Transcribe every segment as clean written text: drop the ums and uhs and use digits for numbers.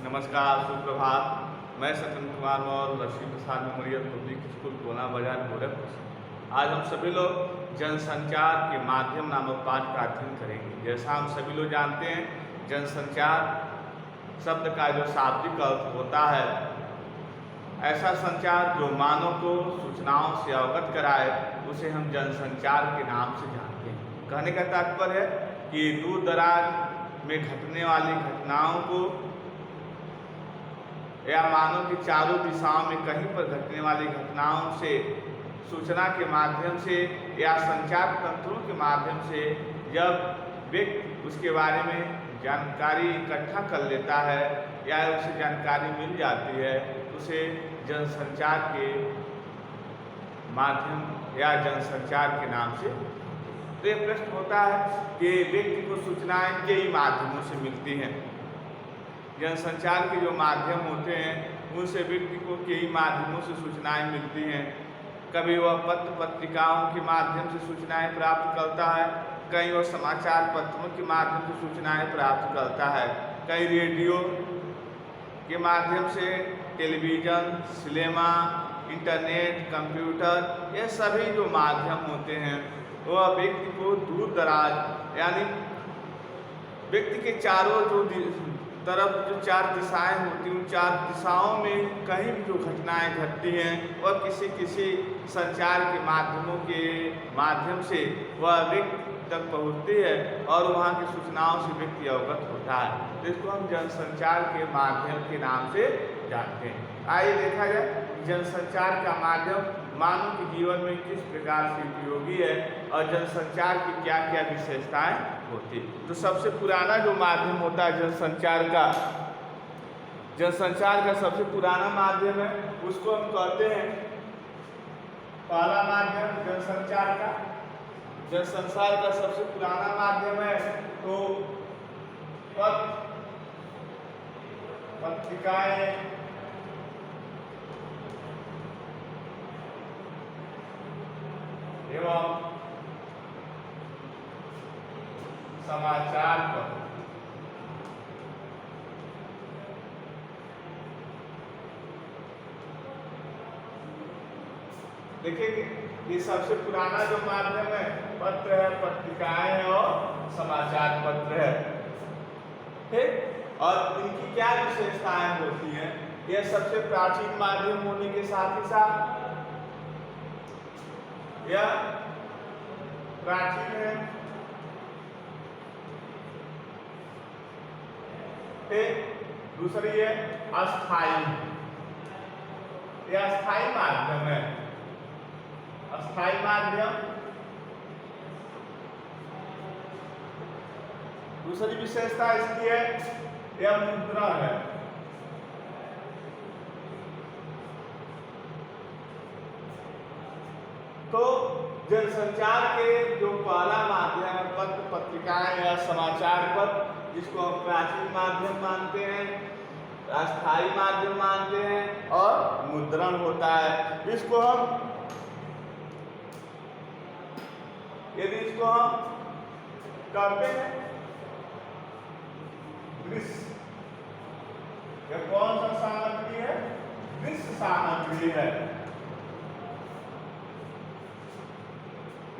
नमस्कार, सुप्रभात। मैं सत्येंद्र कुमार मौर्य, लक्ष्मी प्रसाद मेमोरियल पब्लिक स्कूल, कोना बाजार, गोरखपुर से। आज हम सभी लोग जनसंचार के माध्यम नामक पाठ का अध्ययन करेंगे। जैसा हम सभी लोग जानते हैं, जनसंचार शब्द का जो शाब्दिक अर्थ होता है, ऐसा संचार जो मानव को सूचनाओं से अवगत कराए, उसे हम जनसंचार के नाम से जानते हैं। कहने का तात्पर्य है कि दूर दराज में घटने वाली घटनाओं को या मानव की चारों दिशाओं में कहीं पर घटने वाली घटनाओं से सूचना के माध्यम से या संचार तंत्रों के माध्यम से जब व्यक्ति उसके बारे में जानकारी इकट्ठा कर लेता है या उसे जानकारी मिल जाती है, उसे जनसंचार के माध्यम या जनसंचार के नाम से। तो ये प्रश्न होता है कि व्यक्ति को सूचनाएं कई माध्यमों से मिलती हैं। जनसंचार के जो माध्यम होते हैं, उनसे व्यक्ति को कई माध्यमों से सूचनाएं मिलती हैं। कभी वह पत्र पत्रिकाओं के माध्यम से सूचनाएं प्राप्त करता है, कहीं वह समाचार पत्रों के माध्यम से सूचनाएं प्राप्त करता है, कहीं रेडियो के माध्यम से, टेलीविज़न, सिनेमा, इंटरनेट, कंप्यूटर, ये सभी जो माध्यम होते हैं वह व्यक्ति को दूर दराज यानी व्यक्ति के चारों तरफ जो चार दिशाएं होती हैं, उन चार दिशाओं में कहीं भी जो घटनाएं घटती हैं वह किसी संचार के माध्यमों के माध्यम से वह व्यक्ति तक पहुंचती है और वहां की सूचनाओं से व्यक्ति अवगत होता है। तो इसको हम जनसंचार के माध्यम के नाम से जानते हैं। आइए देखा जाए जनसंचार का माध्यम मानव के जीवन में किस प्रकार से उपयोगी है और जनसंचार की क्या क्या विशेषताएं होती। तो सबसे पुराना जो माध्यम होता है जनसंचार का सबसे पुराना माध्यम है, उसको हम कहते हैं पहला माध्यम जनसंचार का सबसे पुराना माध्यम है तो पत्रिकाएं एवं समाचार पत्र। देखिए, ये सबसे पुराना जो माध्यम है पत्र है, पत्रिकाएं हैं और समाचार पत्र है। ठीक, और इनकी क्या विशेषताएं होती हैं? यह सबसे प्राचीन माध्यम होने के साथ ही साथ यह प्राचीन है। दूसरी है अस्थाई, यह अस्थाई माध्यम है। अस्थाई माध्यम। दूसरी विशेषता इसकी है यह मुद्रण है। तो जनसंचार के जो पहला माध्यम है पत्र पत्रिकाएं या समाचार पत्र, जिसको हम प्राचीन माध्यम मानते हैं, अस्थाई माध्यम मानते हैं और मुद्रण होता है। इसको हम करते हैं दृश्य, यह कौन सा सामग्री है? दृश्य सामग्री है।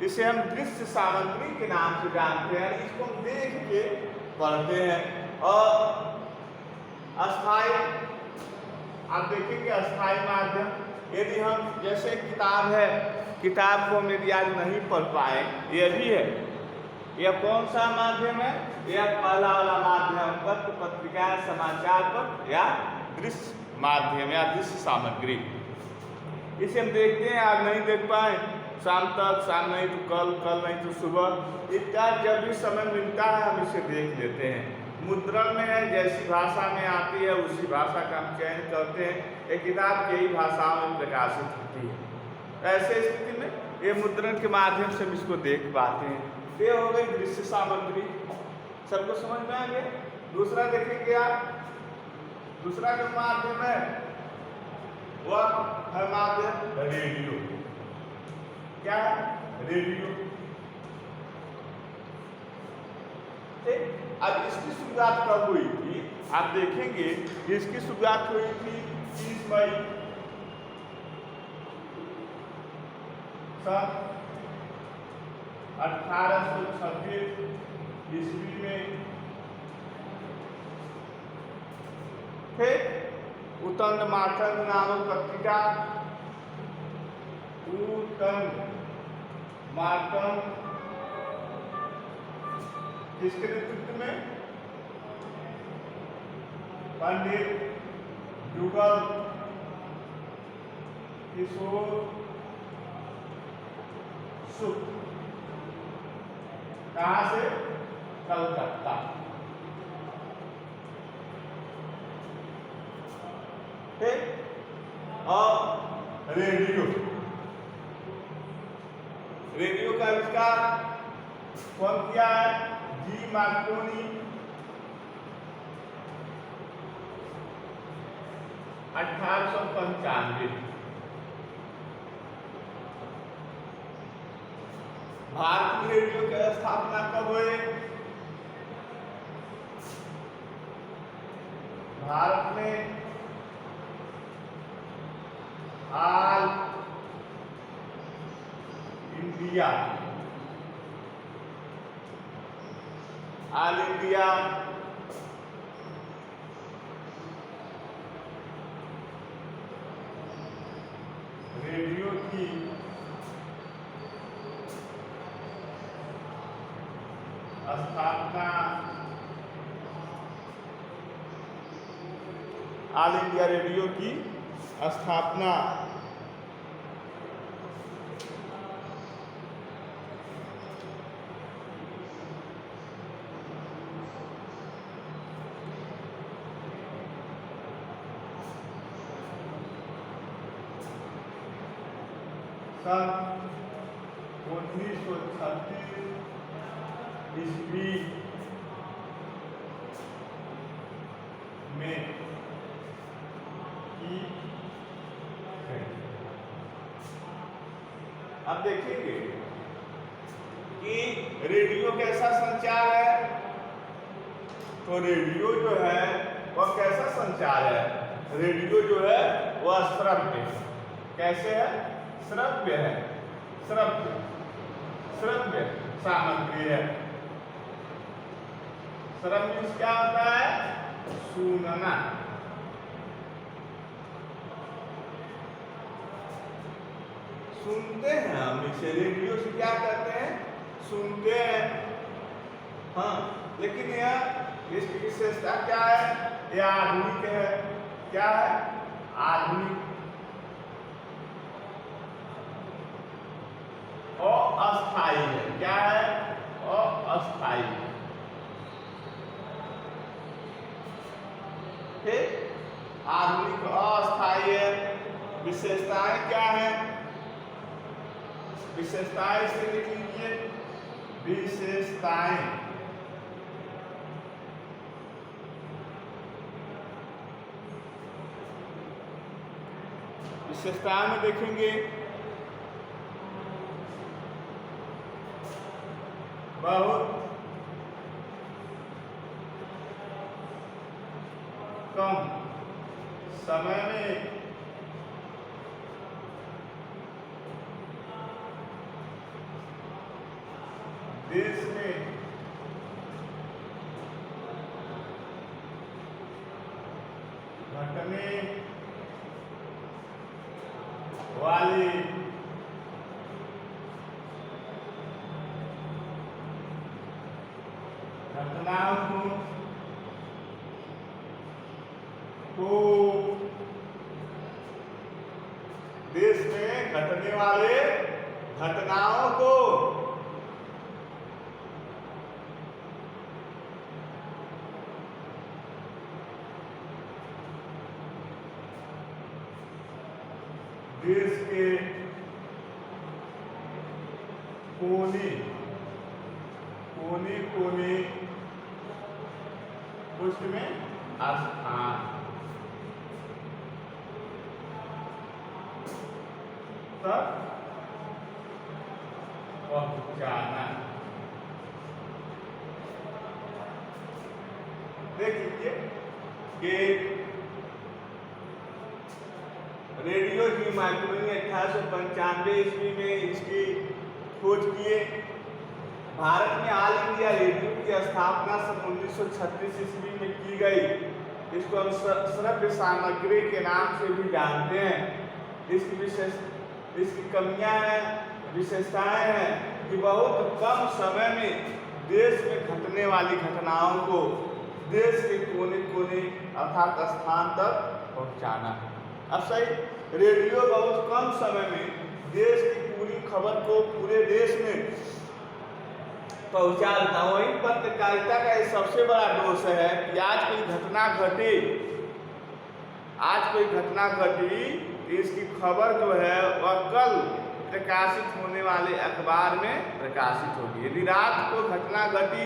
इसे हम दृश्य सामग्री के नाम से जानते हैं। इसको हम देख के पढ़ते हैं। और अस्थाई, आप देखेंगे अस्थाई माध्यम, यदि हम जैसे किताब है, किताब को हम यदि आज नहीं पढ़ पाए, यह भी है। यह कौन सा माध्यम है? यह पहला वाला माध्यम पत्र पत्रिका समाचार पत्र या दृश्य माध्यम या दृश्य सामग्री। इसे हम देखते हैं, आज नहीं देख पाए, शाम तक, शाम नहीं तो कल नहीं तो सुबह, इत्यादि जब भी समय मिलता है हम इसे देख लेते हैं। मुद्रण में है, जैसी भाषा में आती है उसी भाषा का हम चयन करते हैं। एक किताब कई भाषाओं में प्रकाशित होती है। ऐसे स्थिति में ये मुद्रण के माध्यम से हम इसको देख पाते हैं। ये हो गई दृश्य सामग्री। सबको समझ में आ गया? दूसरा देखेंगे आप, दूसरा जो माध्यम है वह है माध्यम रेडियो। क्या है? रेडियो। ठीक, अब इसकी शुरुआत कब हुई थी? आप देखेंगे इसकी शुरुआत हुई थी 30 मई सन 1826 ईस्वी में। फिर उतंड मार्तंड नामक पत्रिका, उतंड मार्तंड किसके नेतृत्व में? पंडित जुगल किशोर शुक्ल। कहां से? कलकत्ता। और रेडियो, रेडियो का आविष्कार कौन किया है? जी मार्कोनी 1895। भारतीय रेडियो की स्थापना कब हुई? भारत में ऑल इंडिया रेडियो की स्थापना, ऑल इंडिया रेडियो की स्थापना सन 1936 ईस्वी में की गई। अब देखेंगे कि रेडियो कैसा संचार है। तो रेडियो जो है वह कैसा संचार है? रेडियो जो है वह श्रव्य है। कैसे है? श्रव्य है। श्रव्य सामग्री है। श्रव्य क्या होता है? सुनना। सुनते हैं हम इसे, रेडियो से क्या करते हैं? सुनते हैं। हाँ, लेकिन यह इसकी विशेषता क्या है? यह आधुनिक है। क्या है? आधुनिक और अस्थाई है। क्या है? और अस्थाई। ठीक, आधुनिक और अस्थाई है। विशेषताएं क्या है? विशेषताएं से लिख लीजिए। विशेषताएं विशेषताएं में देखेंगे बहुत कम समय में देश में घटने वाली घटनाओं को देश में घटने वाले घटनाओं को देश के कोने कोने कोने उसमें स्थान तक पहुंचाना। देख लीजिए कि रेडियो जी माइक्रोवेव 1895 ईस्वी में इसकी खोज किए। भारत में ऑल इंडिया रेडियो की स्थापना सन 1936 ईस्वी में की गई। इसको हम श्रव्य सामग्री के नाम से भी जानते हैं। इसकी कमियां हैं, विशेषताएं हैं कि बहुत कम समय में देश में घटने वाली घटनाओं को देश के कोने कोने अर्थात स्थान तक पहुंचाना। अब सही, रेडियो बहुत कम समय में देश की पूरी खबर को पूरे देश में पहुंचा देता। वही पत्रकारिता का ये सबसे बड़ा दोष है कि आज कोई घटना घटी कि इसकी खबर जो है वह कल प्रकाशित होने वाले अखबार में प्रकाशित होगी। यदि रात को घटना घटी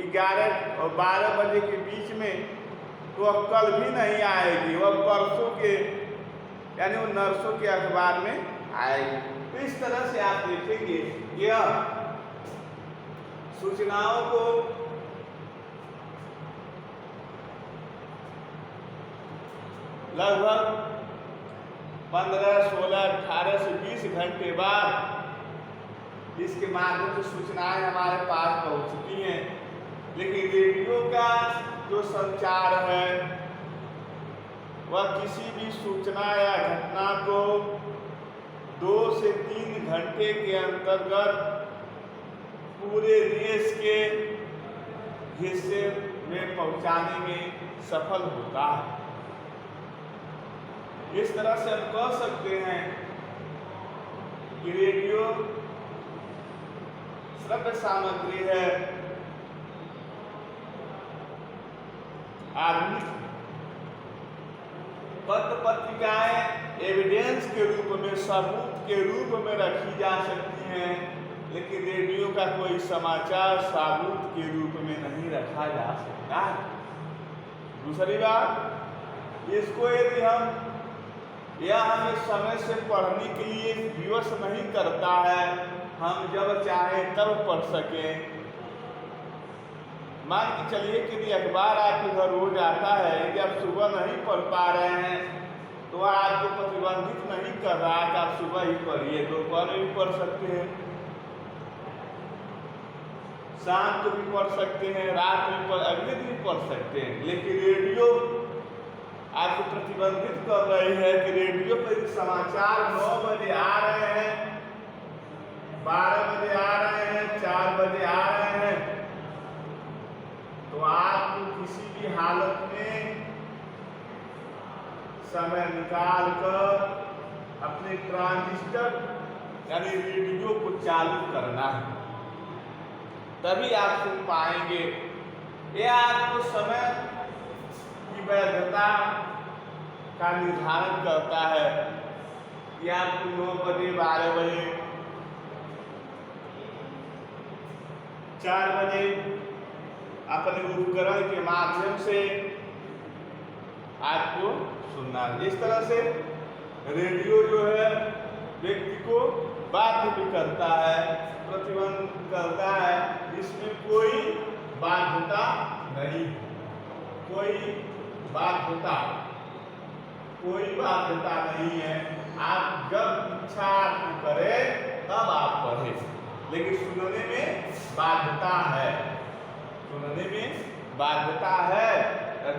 11 और 12 बजे के बीच में, तो वह कल भी नहीं आएगी, वह परसों के यानी वो नरसों के अखबार में आएगी। तो इस तरह से आप देखेंगे यह सूचनाओं को लगभग 15, 16, 18 से 20 घंटे बाद इसके माध्यम से सूचनाएं हमारे पास पहुंचती हैं। लेकिन रेडियो का जो संचार है वह किसी भी सूचना या घटना को 2 से 3 घंटे के अंतर्गत पूरे देश के हिस्से में पहुंचाने में सफल होता है। इस तरह से हम कह सकते हैं कि रेडियो श्रव्य सामग्री है। आधुनिक पत्र पत्रिकाएं एविडेंस के रूप में, सबूत के रूप में रखी जा सकती हैं, लेकिन रेडियो का कोई समाचार सबूत के रूप में नहीं रखा जा सकता है। दूसरी बात, इसको यदि हमें समय से पढ़ने के लिए विवश नहीं करता है, हम जब चाहें तब पढ़ सकें। मान के चलिए कि यदि अखबार आपके घर रोज आता है, यदि आप सुबह नहीं पढ़ पा रहे हैं तो वह आपको प्रतिबंधित नहीं कर रहा कि आप सुबह ही पढ़िए, दोपहर में भी पढ़ सकते हैं, शाम को भी पढ़ सकते हैं, रात में अगले दिन पढ़ सकते हैं। लेकिन रेडियो आपको प्रतिबंधित कर रही है कि रेडियो पर समाचार 9 बजे आ रहे हैं, 12 बजे आ रहे हैं, 4 बजे आ रहे हैं, तो आपको किसी भी हालत में समय निकाल कर अपने ट्रांजिस्टर यानी रेडियो को चालू करना है, तभी आप सुन पाएंगे। यह आपको समय की वैधता का निर्धारण करता है कि आपको 9 बजे, 12 बजे, 4 बजे अपने उपकरण के माध्यम से आपको सुनना है। इस तरह से रेडियो जो है व्यक्ति को बाध्य भी करता है, प्रतिबंध करता है। इसमें कोई बाध्यता नहीं, कोई बाध्यता नहीं है। आप जब इच्छा करें तब आप पढ़ें, लेकिन सुनने में बाध्यता है,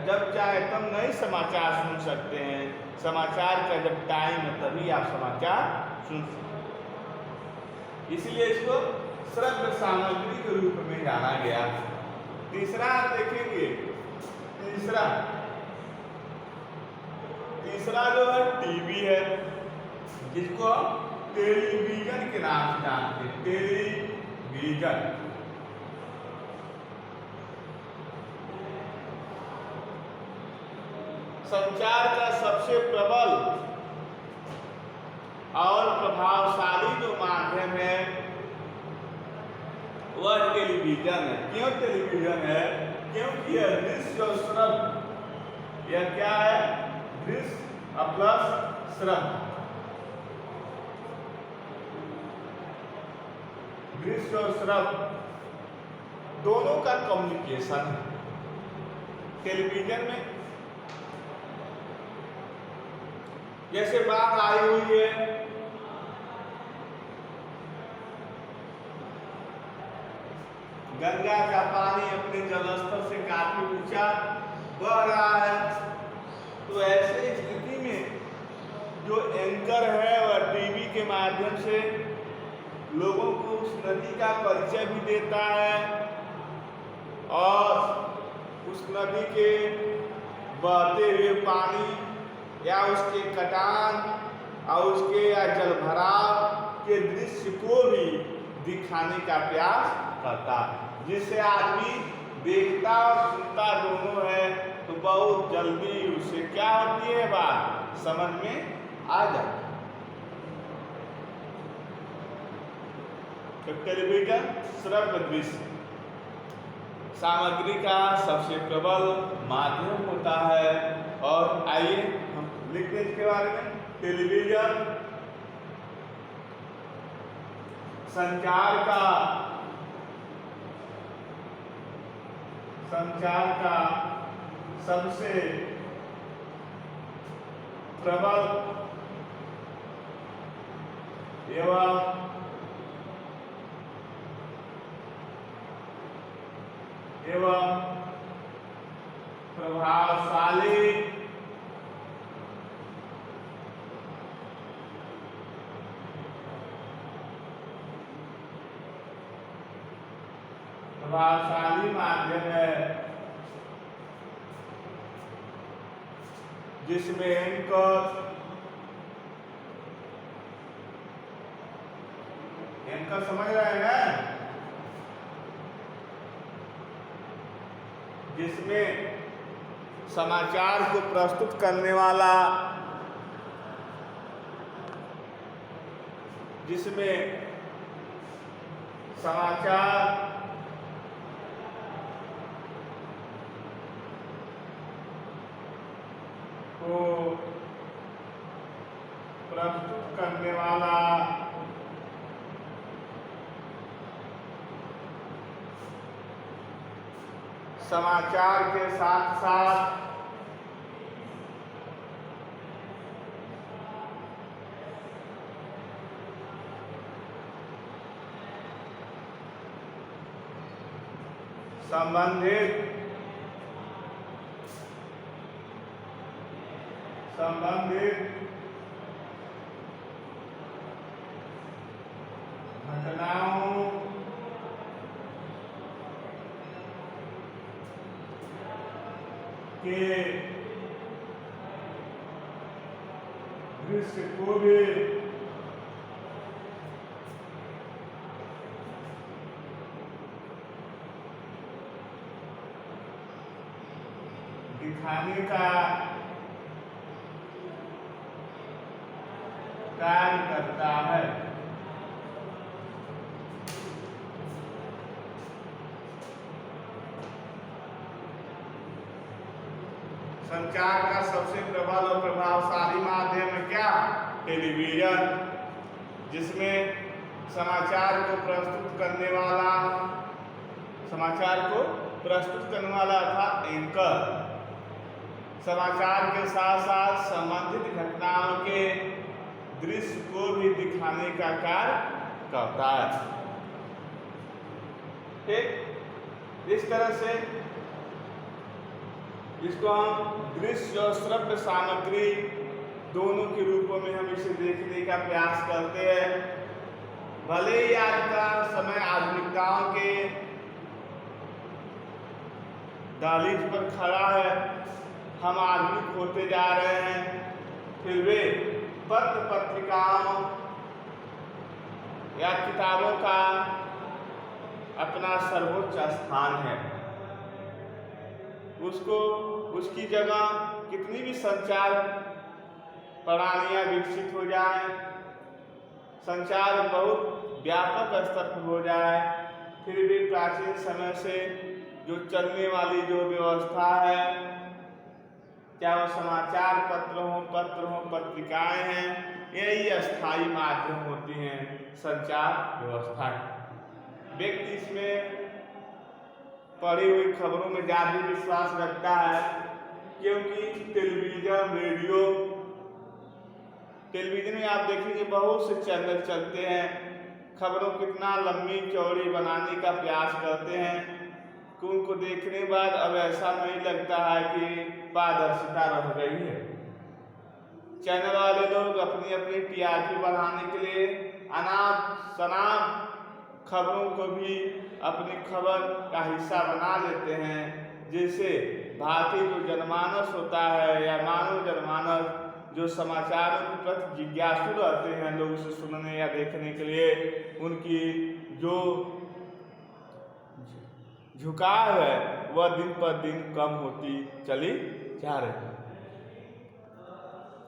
जब चाहे तब नहीं समाचार सुन सकते हैं। समाचार का जब टाइम है तभी आप समाचार सुन सकते हैं। इसलिए इसको श्रव्य सामग्री के रूप में जाना गया। तीसरा देखेंगे, तीसरा जो है टीवी है, जिसको टेलीविजन के नाम से जानते हैं। टेलीविजन संचार का सबसे प्रबल और प्रभावशाली जो माध्यम है वह टेलीविजन है। क्यों टेलीविजन है? क्योंकि यह दृश्य और श्रव्य, यह क्या है? दृश्य प्लस श्रव्य, दृश्य और श्रव्य दोनों का कम्युनिकेशन है। टेलीविजन में जैसे बाढ़ आई हुई है, गंगा का पानी अपने जलस्तर से काफी ऊंचा बह रहा है, तो ऐसे स्थिति में जो एंकर है वह टीवी के माध्यम से लोगों को उस नदी का परिचय भी देता है और उस नदी के बहते हुए पानी या उसके कटान और उसके या जलभराव के दृश्य को भी दिखाने का प्रयास करता है, जिससे आदमी देखता और सुनता दोनों है, तो बहुत जल्दी उसे क्या होती है बात समझ में आ जाती है। तो टेलीविजन श्रव्य दृश्य सामग्री का सबसे प्रबल माध्यम होता है। और आइए हम लिखते हैं इसके बारे में। टेलीविजन संचार का सबसे प्रबल एवं प्रभावशाली माध्यम है, जिसमें एंकर समझ रहे हैं, जिसमें समाचार को प्रस्तुत करने वाला, जिसमें समाचार को प्रस्तुत करने वाला समाचार के साथ साथ संबंधित घटनाओं के दृश्य को भी दिखाने का कार्य करता है। संचार का सबसे प्रबल और प्रभावशाली माध्यम है क्या? टेलीविजन, जिसमें समाचार को प्रस्तुत करने वाला अर्थात एंकर समाचार के साथ साथ संबंधित घटनाओं के दृश्य को भी दिखाने का कार्य करता है। ठीक, इस तरह से इसको हम दृश्य और श्रव्य सामग्री दोनों के रूपों में हम इसे देखने का प्रयास करते हैं। भले ही आज का समय आधुनिकताओं के दहलीज पर खड़ा है, हम आधुनिक होते जा रहे हैं, फिर वे पत्र पत्रिकाओं या किताबों का अपना सर्वोच्च स्थान है। उसकी जगह कितनी भी संचार प्रणालियां विकसित हो जाए, संचार बहुत व्यापक स्तर पर हो जाए, फिर भी प्राचीन समय से जो चलने वाली जो व्यवस्था है, चाहे वो समाचार पत्र हो पत्रिकाएं हैं, यही अस्थायी माध्यम होती हैं संचार व्यवस्था की। व्यक्ति इसमें पढ़ी हुई खबरों में ज़्यादा विश्वास रखता है, क्योंकि टेलीविज़न, रेडियो टेलीविज़न में आप देखेंगे बहुत से चैनल चलते हैं, खबरों कितना लंबी चौड़ी बनाने का प्रयास करते हैं कि उनको देखने के बाद अब ऐसा नहीं लगता है कि पारदर्शिता रह गई है। चैनल वाले लोग अपनी अपनी टीआरपी बढ़ाने के लिए अनाप शनाप खबरों को भी अपनी खबर का हिस्सा बना लेते हैं, जिससे भारतीय जो जनमानस होता है या मानव जनमानस जो समाचारों के प्रति जिज्ञासु रहते हैं लोग उसे सुनने या देखने के लिए, उनकी जो झुकाव है वह दिन पर दिन कम होती चली जा रही है।